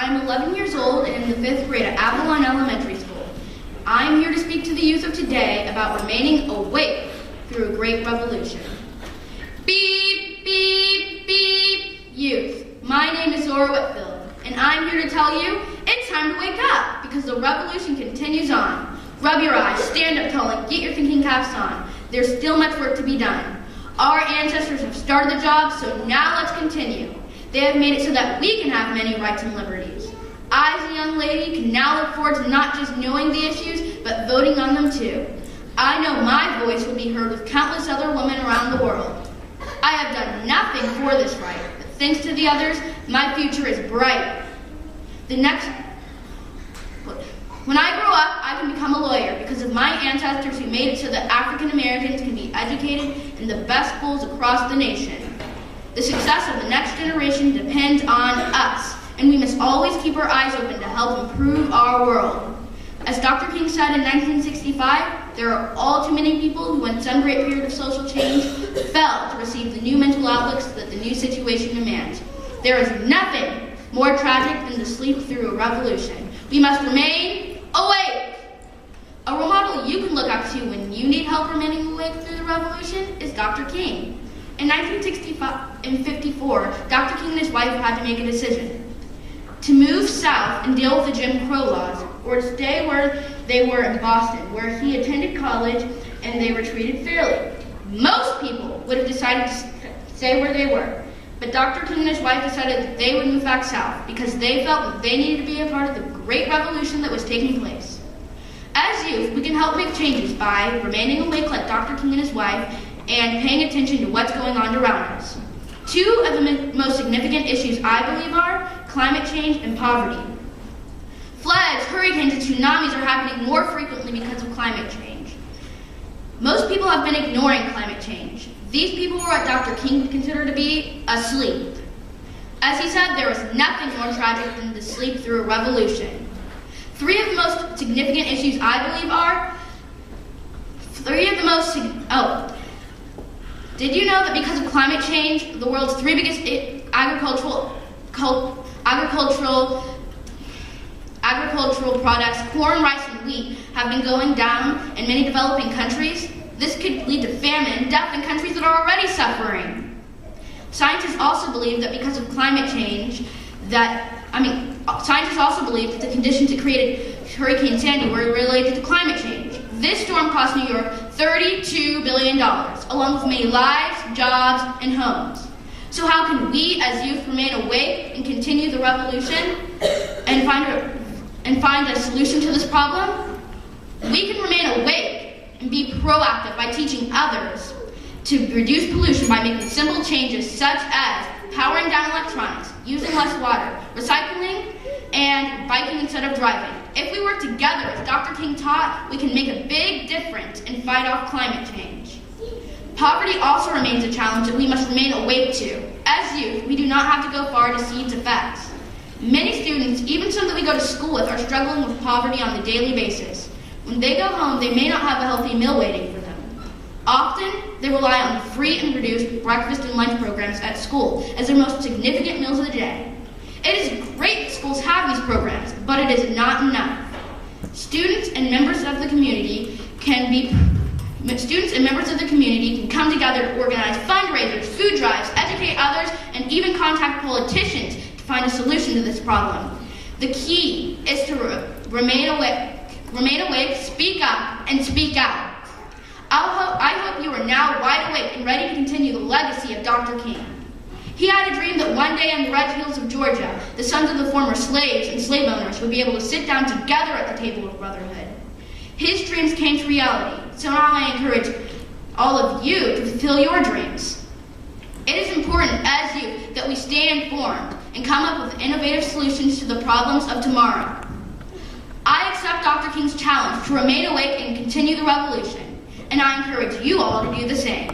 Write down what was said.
I'm 11 years old and in the 5th grade at Avalon Elementary School. I'm here to speak to the youth of today about remaining awake through a great revolution. Beep, beep, beep, youth. My name is Zora Whitfield, and I'm here to tell you it's time to wake up because the revolution continues on. Rub your eyes, stand up tall, and get your thinking caps on. There's still much work to be done. Our ancestors have started the job, so now let's continue. They have made it so that we can have many rights and liberties. I, as a young lady, can now look forward to not just knowing the issues, but voting on them too. I know my voice will be heard with countless other women around the world. I have done nothing for this right, but thanks to the others, my future is bright. When I grow up, I can become a lawyer because of my ancestors who made it so that African Americans can be educated in the best schools across the nation. The success of the next generation depends on us, and we must always keep our eyes open to help improve our world. As Dr. King said in 1965, there are all too many people who, in some great period of social change, failed to receive the new mental outlooks that the new situation demands. There is nothing more tragic than to sleep through a revolution. We must remain awake. A role model you can look up to when you need help remaining awake through the revolution is Dr. King. In 1954, Dr. King and his wife had to make a decision: to move south and deal with the Jim Crow laws, or to stay where they were in Boston, where he attended college and they were treated fairly. Most people would have decided to stay where they were, but Dr. King and his wife decided that they would move back south because they felt that they needed to be a part of the great revolution that was taking place. As youth, we can help make changes by remaining awake like Dr. King and his wife and paying attention to what's going on around us. Two of the most significant issues, I believe, are climate change and poverty. Floods, hurricanes, and tsunamis are happening more frequently because of climate change. Most people have been ignoring climate change. These people were what Dr. King would consider to be asleep. As he said, there is nothing more tragic than to sleep through a revolution. Three of the most significant issues, I believe, are did you know that because of climate change, the world's three biggest agricultural products, corn, rice, and wheat, have been going down in many developing countries? This could lead to famine and death in countries that are already suffering. Scientists also believe that because of climate change, scientists also believe that the conditions that created Hurricane Sandy were related to climate change. This storm cost New York $32 billion, along with many lives, jobs, and homes. So how can we as youth remain awake and continue the revolution and find a solution to this problem? We can remain awake and be proactive by teaching others to reduce pollution by making simple changes such as powering down electronics, using less water, recycling, and biking instead of driving. If we work together, as Dr. King taught, we can make a big difference and fight off climate change. Poverty also remains a challenge that we must remain awake to. As youth, we do not have to go far to see its effects. Many students, even some that we go to school with, are struggling with poverty on a daily basis. When they go home, they may not have a healthy meal waiting for them. Often, they rely on free and reduced breakfast and lunch programs at school as their most significant meals of the day. It is great that schools have these programs, but it is not enough. Students and members of the community can come together to organize fundraisers, food drives, educate others, and even contact politicians to find a solution to this problem. The key is to remain awake, speak up, and speak out. I hope you are now wide awake and ready to continue the legacy of Dr. King. He had a dream that one day on the red hills of Georgia, the sons of the former slaves and slave owners would be able to sit down together at the table of brotherhood. His dreams came to reality, so now I encourage all of you to fulfill your dreams. It is important as youth that we stay informed and come up with innovative solutions to the problems of tomorrow. I accept Dr. King's challenge to remain awake and continue the revolution, and I encourage you all to do the same.